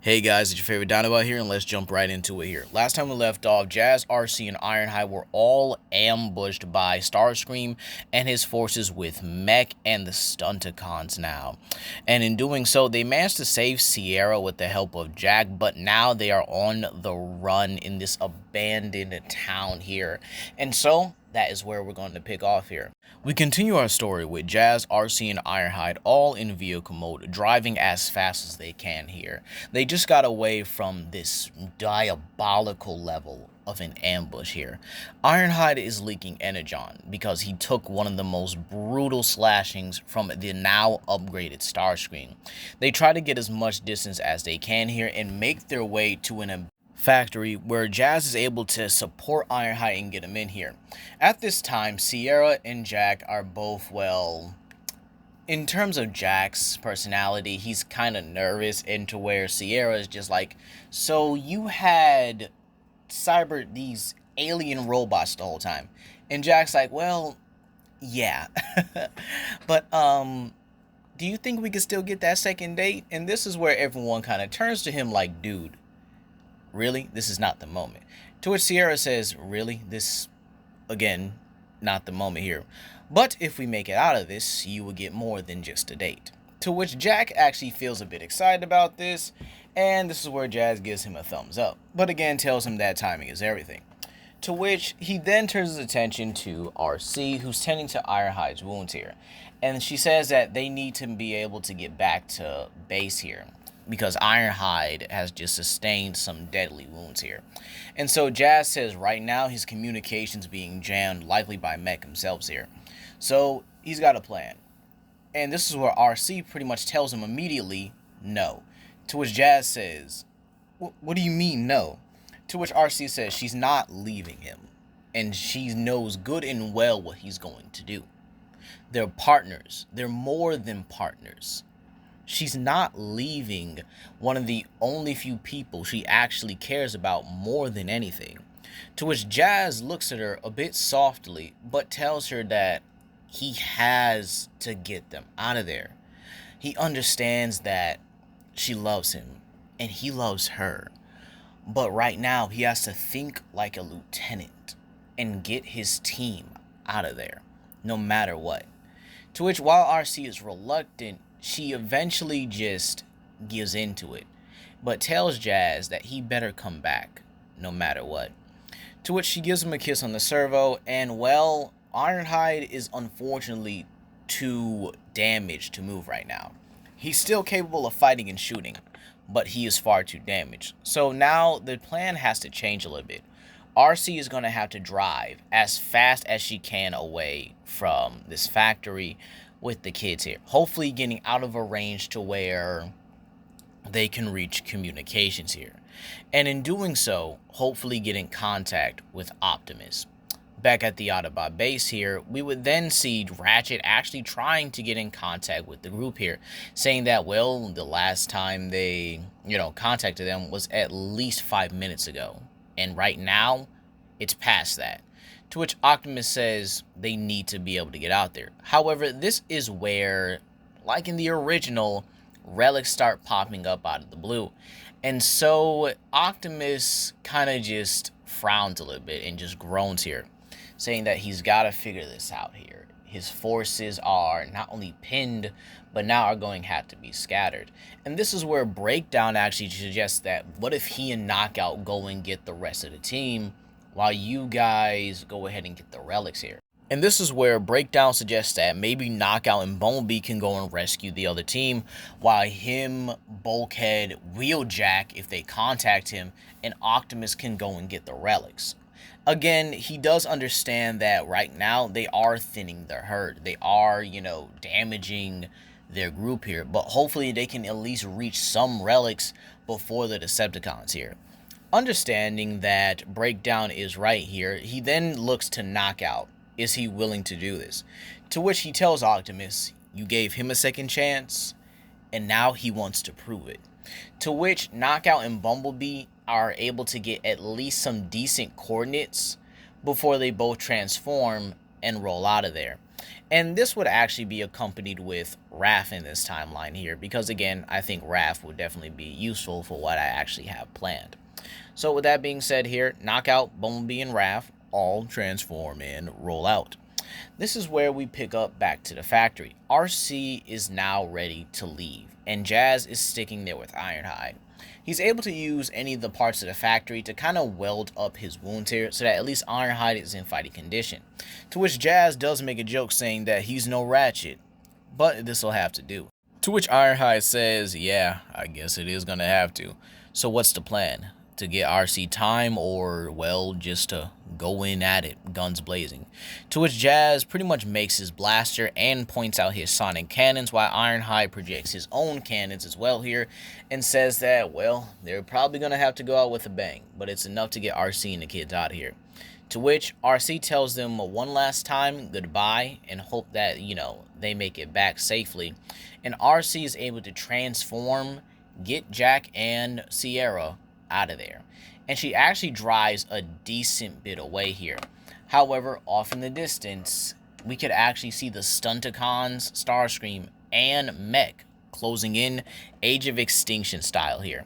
Hey guys, it's your favorite Dinobot here, and let's jump right into it here. Last time we left off, Jazz, RC, and Ironhide were all ambushed by Starscream and his forces with Mech and the Stunticons now. And in doing so, they managed to save Sierra with the help of Jack, but now they are on the run in this abandoned town here. And so, that is where we're going to pick off here. We continue our story with Jazz, RC, and Ironhide all in vehicle mode, driving as fast as they can here. They just got away from this diabolical level of an ambush here. Ironhide is leaking energon because he took one of the most brutal slashings from the now upgraded Starscream. They try to get as much distance as they can here and make their way to an factory where Jazz is able to support Ironhide and get him in here. At this time, Sierra and Jack are both, well, in terms of Jack's personality, he's kind of nervous, into where Sierra is just like, so you had these alien robots the whole time. And Jack's like, well, yeah. But, do you think we could still get that second date? And this is where everyone kind of turns to him like, dude, really? This is not the moment. To which Sierra says, really? This, again, not the moment here. But if we make it out of this, you will get more than just a date. To which Jack actually feels a bit excited about this, and this is where Jazz gives him a thumbs up, but again tells him that timing is everything. To which he then turns his attention to RC, who's tending to Ironhide's wounds here. And she says that they need to be able to get back to base here, because Ironhide has just sustained some deadly wounds here. And so Jazz says right now his communication's being jammed, likely by Mech himself here. So he's got a plan. And this is where RC pretty much tells him immediately, no. To which Jazz says, what do you mean no? To which RC says she's not leaving him. And she knows good and well what he's going to do. They're partners. They're more than partners. She's not leaving one of the only few people she actually cares about more than anything. To which Jazz looks at her a bit softly, but tells her that he has to get them out of there. He understands that she loves him, and he loves her. But right now, he has to think like a lieutenant and get his team out of there, no matter what. To which, while RC is reluctant, she eventually just gives into it, but tells Jazz that he better come back, no matter what. To which she gives him a kiss on the servo, and well, Ironhide is unfortunately too damaged to move right now. He's still capable of fighting and shooting, but he is far too damaged. So now the plan has to change a little bit. RC is going to have to drive as fast as she can away from this factory with the kids here, hopefully getting out of a range to where they can reach communications here, and in doing so, hopefully get in contact with Optimus. Back at the Autobot base here, we would then see Ratchet actually trying to get in contact with the group here, saying that, well, the last time they, contacted them was at least 5 minutes ago, and right now, it's past that. To which Optimus says they need to be able to get out there. However, this is where, like in the original, relics start popping up out of the blue. And so Optimus kind of just frowns a little bit and just groans here, saying that he's got to figure this out here. His forces are not only pinned, but now are going to have to be scattered. And this is where Breakdown actually suggests that what if he and Knockout go and get the rest of the team, while you guys go ahead and get the relics here. And this is where Breakdown suggests that maybe Knockout and Bumblebee can go and rescue the other team, while him, Bulkhead, Wheeljack, if they contact him, and Optimus can go and get the relics. Again, he does understand that right now they are thinning their herd. They are, damaging their group here, but hopefully they can at least reach some relics before the Decepticons here. Understanding that Breakdown is right here, he then looks to Knockout. Is he willing to do this? To which he tells Optimus, you gave him a second chance, and now he wants to prove it. To which Knockout and Bumblebee are able to get at least some decent coordinates before they both transform and roll out of there. And this would actually be accompanied with Raph in this timeline here, because again, I think Raph would definitely be useful for what I actually have planned. So with that being said here, Knockout, Bumblebee, and Raph all transform and roll out. This is where we pick up back to the factory. RC is now ready to leave, and Jazz is sticking there with Ironhide. He's able to use any of the parts of the factory to kind of weld up his wounds here so that at least Ironhide is in fighting condition. To which Jazz does make a joke saying that he's no Ratchet, but this will have to do. To which Ironhide says, yeah, I guess it is going to have to. So what's the plan? To get RC time, or, well, just to go in at it, guns blazing. To which Jazz pretty much makes his blaster and points out his sonic cannons, while Ironhide projects his own cannons as well here and says that, well, they're probably going to have to go out with a bang, but it's enough to get RC and the kids out of here. To which RC tells them one last time goodbye and hope that, they make it back safely. And RC is able to transform, get Jack and Sierra out of there, and she actually drives a decent bit away here. However, off in the distance, we could actually see the Stunticons, Starscream, and Mech closing in, Age of Extinction style here.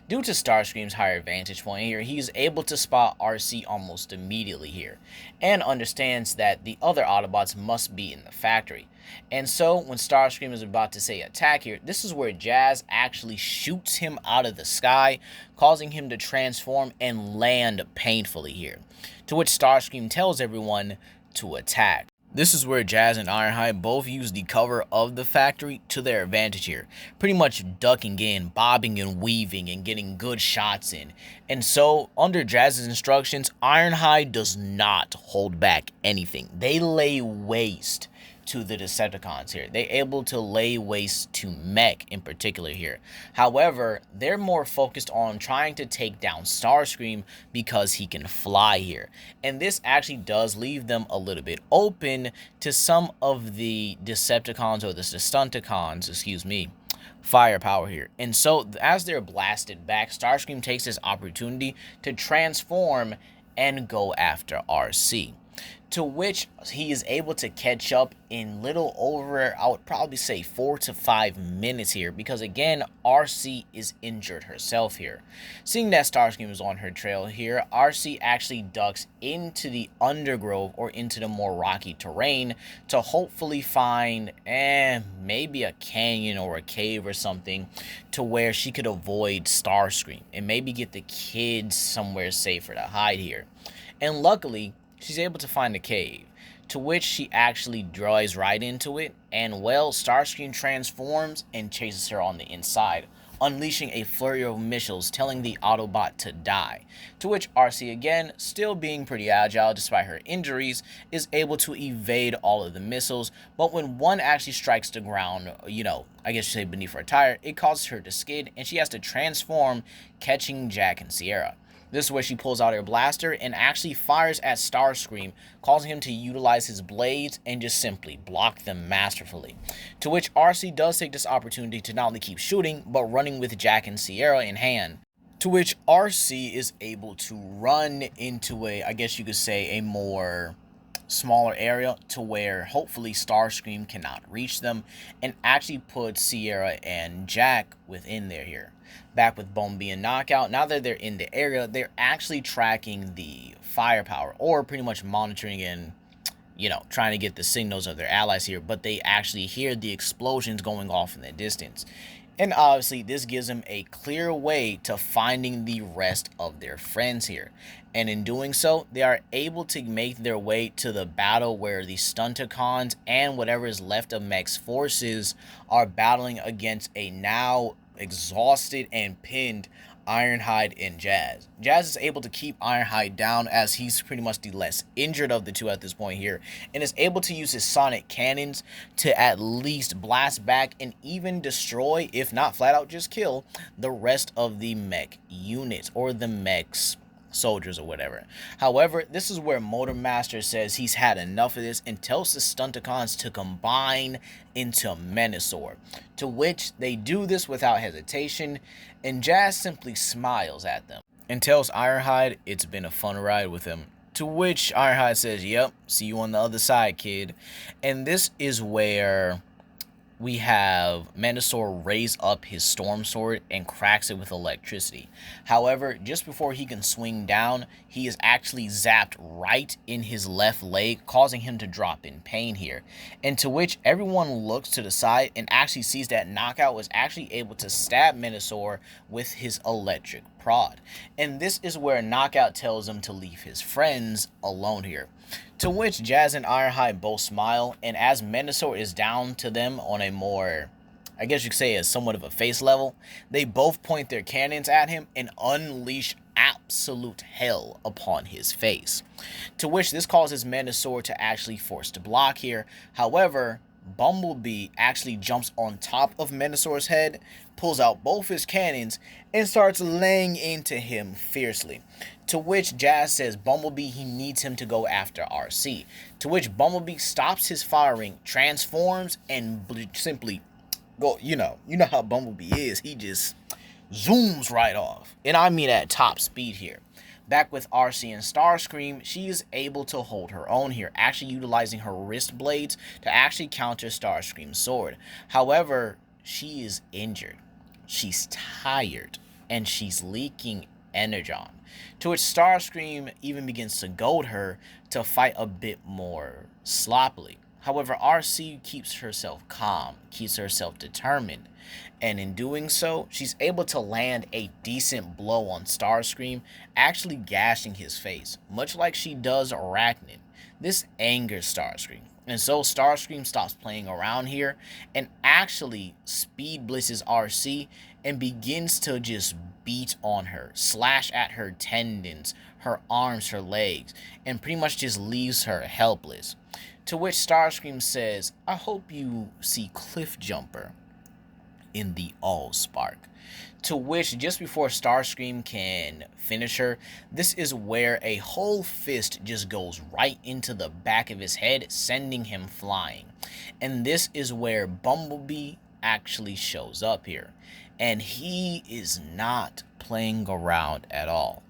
Due to Starscream's higher vantage point here, he is able to spot RC almost immediately here, and understands that the other Autobots must be in the factory. And so, when Starscream is about to say attack here, this is where Jazz actually shoots him out of the sky, causing him to transform and land painfully here. To which Starscream tells everyone to attack. This is where Jazz and Ironhide both use the cover of the factory to their advantage here, pretty much ducking in, bobbing and weaving, and getting good shots in. And so, under Jazz's instructions, Ironhide does not hold back anything. They lay waste to the Decepticons here. They're able to lay waste to Mech in particular here. However, they're more focused on trying to take down Starscream because he can fly here. And this actually does leave them a little bit open to some of the Decepticons, or the Stunticons, firepower here. And so, as they're blasted back, Starscream takes this opportunity to transform and go after RC. To which he is able to catch up in little over, I would probably say 4 to 5 minutes here, because again, RC is injured herself here. Seeing that Starscream is on her trail here, RC actually ducks into the undergrowth, or into the more rocky terrain, to hopefully find maybe a canyon or a cave or something, to where she could avoid Starscream and maybe get the kids somewhere safer to hide here. And luckily, she's able to find a cave, to which she actually drives right into it, and well, Starscream transforms and chases her on the inside, unleashing a flurry of missiles telling the Autobot to die. To which RC, again, still being pretty agile despite her injuries, is able to evade all of the missiles, but when one actually strikes the ground, I guess you say beneath her tire, it causes her to skid, and she has to transform, catching Jack and Sierra. This is where she pulls out her blaster and actually fires at Starscream, causing him to utilize his blades and just simply block them masterfully. To which RC does take this opportunity to not only keep shooting, but running with Jack and Sierra in hand. To which RC is able to run into I guess you could say, a more smaller area, to where hopefully Starscream cannot reach them, and actually put Sierra and Jack within there here. Back with Bumblebee and Knockout, now that they're in the area, they're actually tracking the firepower, or pretty much monitoring and, trying to get the signals of their allies here, but they actually hear the explosions going off in the distance. And obviously, this gives them a clear way to finding the rest of their friends here. And in doing so, they are able to make their way to the battle where the Stunticons and whatever is left of Mech's forces are battling against a now exhausted and pinned Ironhide and Jazz. Jazz is able to keep Ironhide down, as he's pretty much the less injured of the two at this point here, and is able to use his sonic cannons to at least blast back and even destroy, if not flat out just kill, the rest of the Mech units, or the Mech's soldiers or whatever. However, this is where Motormaster says he's had enough of this and tells the Stunticons to combine into Menasor, to which they do this without hesitation, and Jazz simply smiles at them and tells Ironhide it's been a fun ride with him. To which Ironhide says, yep, see you on the other side, kid. And this is where we have Menasor raise up his storm sword and cracks it with electricity. However, just before he can swing down, he is actually zapped right in his left leg, causing him to drop in pain here. And to which everyone looks to the side and actually sees that Knockout was actually able to stab Menasor with his electric prod. And this is where Knockout tells him to leave his friends alone here. To which Jazz and Ironhide both smile, and as Menasor is down to them on a more, I guess you could say, as somewhat of a face level, they both point their cannons at him and unleash absolute hell upon his face. To which this causes Menasor to actually force to block here. However, Bumblebee actually jumps on top of Menasor's head, pulls out both his cannons, and starts laying into him fiercely. To which Jazz says Bumblebee, he needs him to go after RC. To which Bumblebee stops his firing, transforms, and simply go, you know how Bumblebee is. He just zooms right off. And I mean at top speed here. Back with RC and Starscream, she is able to hold her own here, actually utilizing her wrist blades to actually counter Starscream's sword. However, she is injured, she's tired, and she's leaking energon. To which Starscream even begins to goad her to fight a bit more sloppily. However, RC keeps herself calm, keeps herself determined, and in doing so, she's able to land a decent blow on Starscream, actually gashing his face, much like she does Arachnid. This angers Starscream, and so Starscream stops playing around here and actually speed blitzes RC and begins to just beat on her, slash at her tendons, her arms, her legs, and pretty much just leaves her helpless. To which Starscream says, I hope you see Cliff Jumper in the Allspark. To which, just before Starscream can finish her, this is where a whole fist just goes right into the back of his head, sending him flying. And this is where Bumblebee actually shows up here. And he is not playing around at all.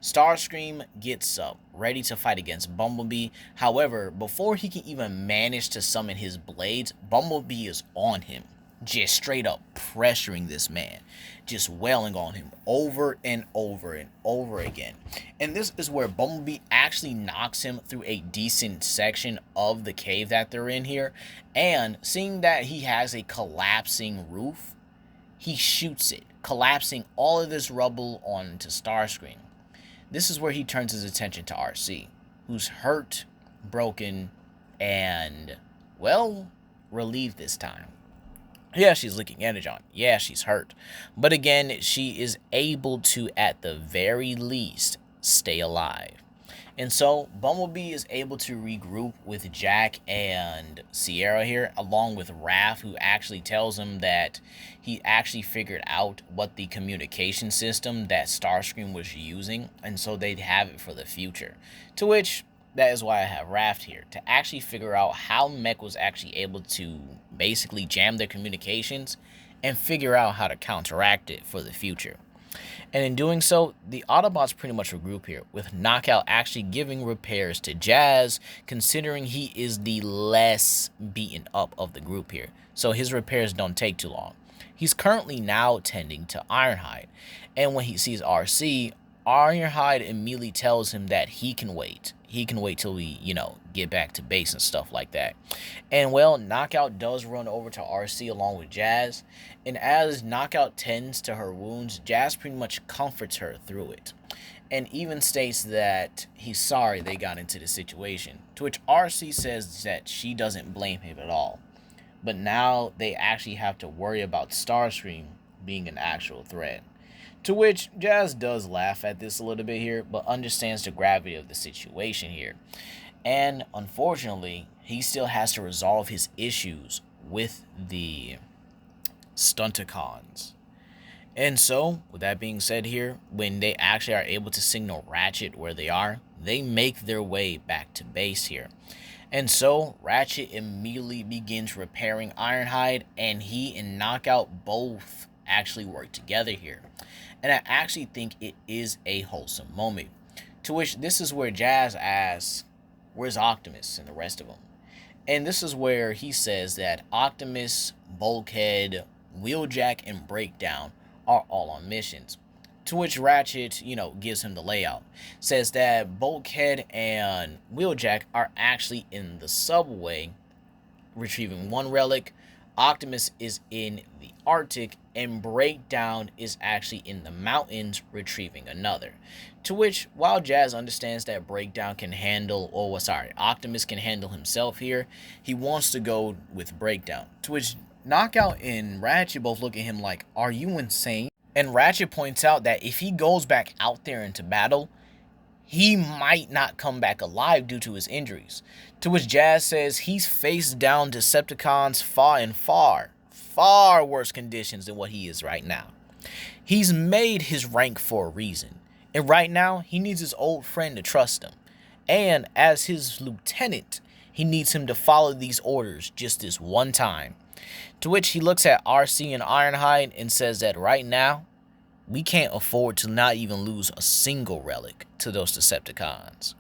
Starscream gets up, ready to fight against Bumblebee. However, before he can even manage to summon his blades, Bumblebee is on him, just straight up pressuring this man, just wailing on him over and over and over again. And this is where Bumblebee actually knocks him through a decent section of the cave that they're in here. And seeing that he has a collapsing roof, he shoots it, collapsing all of this rubble onto Starscream. This is where he turns his attention to RC, who's hurt, broken, and, well, relieved this time. Yeah, she's leaking energon. Yeah, she's hurt. But again, she is able to, at the very least, stay alive. And so, Bumblebee is able to regroup with Jack and Sierra here, along with Raph, who actually tells him that he actually figured out what the communication system that Starscream was using, and so they'd have it for the future. To which, that is why I have Raph here, to actually figure out how Mech was actually able to basically jam their communications and figure out how to counteract it for the future. And in doing so, the Autobots pretty much regroup here, with Knockout actually giving repairs to Jazz, considering he is the less beaten up of the group here. So his repairs don't take too long. He's currently now tending to Ironhide, and when he sees RC, Ironhide immediately tells him that he can wait. He can wait till we, get back to base and stuff like that. And, well, Knockout does run over to RC along with Jazz. And as Knockout tends to her wounds, Jazz pretty much comforts her through it. And even states that he's sorry they got into the situation. To which RC says that she doesn't blame him at all. But now they actually have to worry about Starscream being an actual threat. To which Jazz does laugh at this a little bit here, but understands the gravity of the situation here. And unfortunately, he still has to resolve his issues with the Stunticons. And so, with that being said here, when they actually are able to signal Ratchet where they are, they make their way back to base here. And so, Ratchet immediately begins repairing Ironhide, and he and Knockout both actually work together here. And I actually think it is a wholesome moment. To which this is where Jazz asks, where's Optimus and the rest of them? And this is where he says that Optimus, Bulkhead, Wheeljack, and Breakdown are all on missions. To which Ratchet, gives him the layout. Says that Bulkhead and Wheeljack are actually in the subway retrieving one relic. Optimus is in the Arctic, and Breakdown is actually in the mountains retrieving another. To which, while Jazz understands that Breakdown can handle, Optimus can handle himself here, he wants to go with Breakdown. To which Knockout and Ratchet both look at him like, are you insane? And Ratchet points out that if he goes back out there into battle, he might not come back alive due to his injuries. To which Jazz says he's faced down Decepticons far worse conditions than what he is right now. He's made his rank for a reason, and right now he needs his old friend to trust him. And as his lieutenant, he needs him to follow these orders just this one time. To which he looks at RC and Ironhide and says that right now, we can't afford to not even lose a single relic to those Decepticons.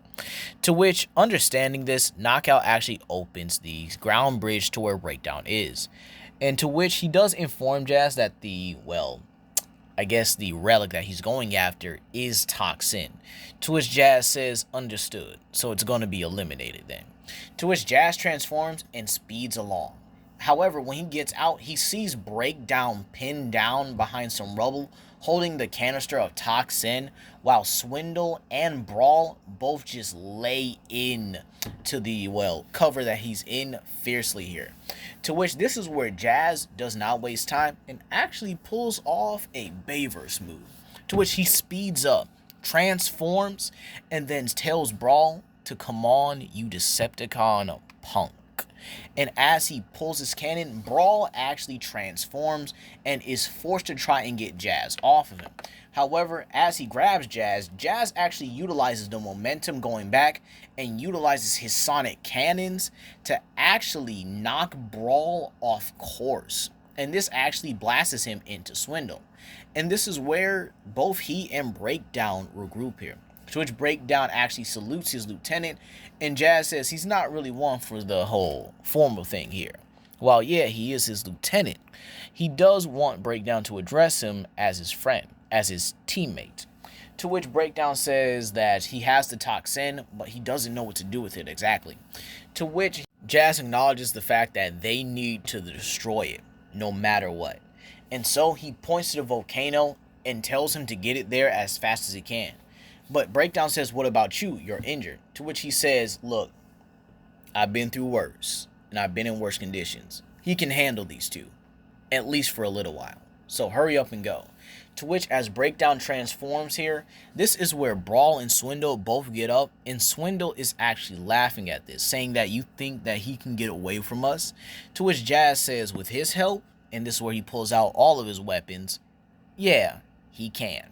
To which, understanding this, Knockout actually opens the ground bridge to where Breakdown is. And to which he does inform Jazz that the relic that he's going after is toxin. To which Jazz says, understood, so it's going to be eliminated then. To which Jazz transforms and speeds along. However, when he gets out, he sees Breakdown pinned down behind some rubble, holding the canister of toxin, while Swindle and Brawl both just lay in to the, cover that he's in fiercely here. To which this is where Jazz does not waste time and actually pulls off a Bayverse move. To which he speeds up, transforms, and then tells Brawl to come on, you Decepticon punk. And as he pulls his cannon, Brawl actually transforms and is forced to try and get Jazz off of him. However, as he grabs Jazz, Jazz actually utilizes the momentum going back and utilizes his sonic cannons to actually knock Brawl off course. And this actually blasts him into Swindle. And this is where both he and Breakdown regroup here. To which Breakdown actually salutes his lieutenant, and Jazz says he's not really one for the whole formal thing here. While yeah, he is his lieutenant, he does want Breakdown to address him as his friend, as his teammate. To which Breakdown says that he has the toxin, but he doesn't know what to do with it exactly. To which Jazz acknowledges the fact that they need to destroy it, no matter what. And so he points to the volcano and tells him to get it there as fast as he can. But Breakdown says, what about you? You're injured. To which he says, look, I've been through worse, and I've been in worse conditions. He can handle these two, at least for a little while. So hurry up and go. To which, as Breakdown transforms here, this is where Brawl and Swindle both get up, and Swindle is actually laughing at this, saying that you think that he can get away from us? To which Jazz says, with his help, and this is where he pulls out all of his weapons, yeah, he can.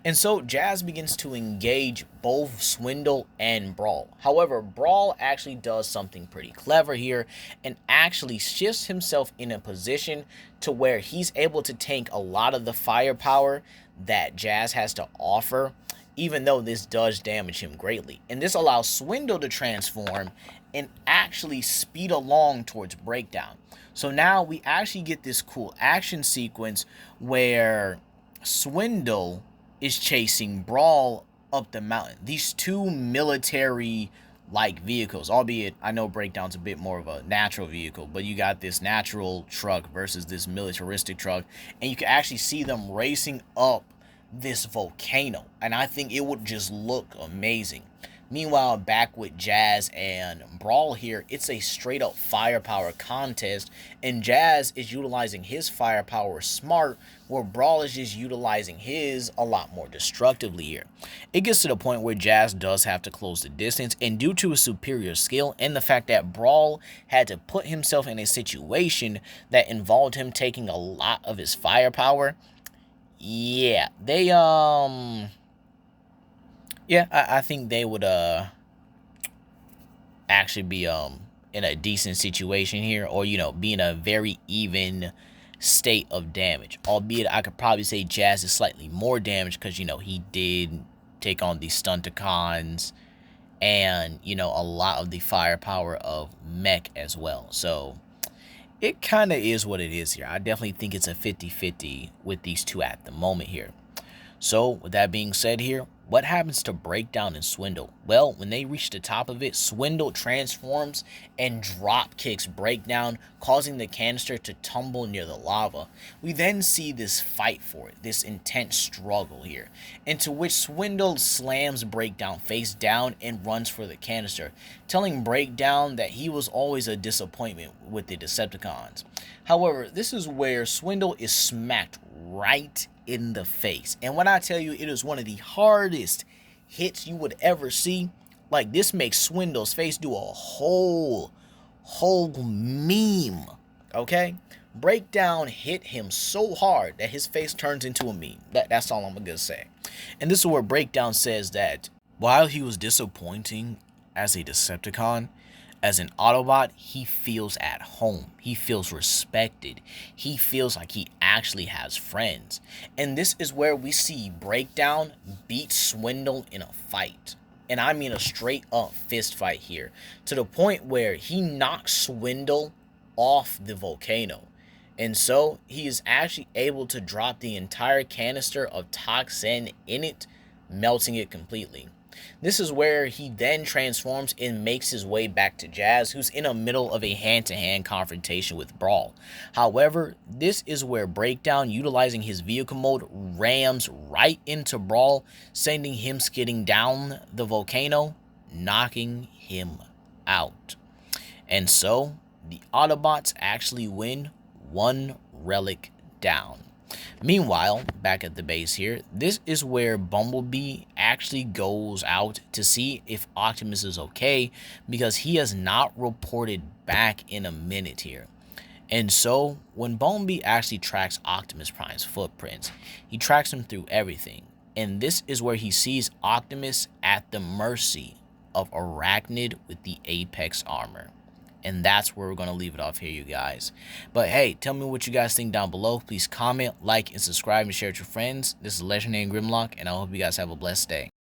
And so Jazz begins to engage both Swindle and Brawl. However, Brawl actually does something pretty clever here and actually shifts himself in a position to where he's able to tank a lot of the firepower that Jazz has to offer, even though this does damage him greatly. And this allows Swindle to transform and actually speed along towards Breakdown. So now we actually get this cool action sequence where Swindle is chasing Brawl up the mountain. These two military-like vehicles, albeit I know Breakdown's a bit more of a natural vehicle, but you got this natural truck versus this militaristic truck, and you can actually see them racing up this volcano, and I think it would just look amazing. Meanwhile, back with Jazz and Brawl here, it's a straight up firepower contest, and Jazz is utilizing his firepower smart, where Brawl is just utilizing his a lot more destructively here. It gets to the point where Jazz does have to close the distance, and due to his superior skill and the fact that Brawl had to put himself in a situation that involved him taking a lot of his firepower, yeah, I think they would actually be in a decent situation here, or be in a very even state of damage. Albeit I could probably say Jazz is slightly more damaged because he did take on the Stunticons and, you know, a lot of the firepower of Mech as well. So it kind of is what it is here. I definitely think it's a 50-50 with these two at the moment here. So, with that being said here, what happens to Breakdown and Swindle? Well, when they reach the top of it, Swindle transforms and drop kicks Breakdown, causing the canister to tumble near the lava. We then see this fight for it, this intense struggle here, into which Swindle slams Breakdown face down and runs for the canister, telling Breakdown that he was always a disappointment with the Decepticons. However, this is where Swindle is smacked right in the face. And when I tell you it is one of the hardest hits you would ever see, like this makes Swindle's face do a whole meme. Okay? Breakdown hit him so hard that his face turns into a meme. That's all I'm gonna say. And this is where Breakdown says that while he was disappointing as a Decepticon, as an Autobot, he feels at home. He feels respected. He feels like he actually has friends. And this is where we see Breakdown beat Swindle in a fight. And I mean a straight up fist fight here. To the point where he knocks Swindle off the volcano. And so he is actually able to drop the entire canister of toxin in it, melting it completely. This is where he then transforms and makes his way back to Jazz, who's in the middle of a hand-to-hand confrontation with Brawl. However, this is where Breakdown, utilizing his vehicle mode, rams right into Brawl, sending him skidding down the volcano, knocking him out. And so, the Autobots actually win, one relic down. Meanwhile, back at the base here, this is where Bumblebee actually goes out to see if Optimus is okay, because he has not reported back in a minute here. And so, when Bumblebee actually tracks Optimus Prime's footprints, he tracks him through everything. And this is where he sees Optimus at the mercy of Arachnid with the Apex armor. And that's where we're going to leave it off here, you guys. But hey, tell me what you guys think down below. Please comment, like, and subscribe, and share with your friends. This is Legendary Grimlock, and I hope you guys have a blessed day.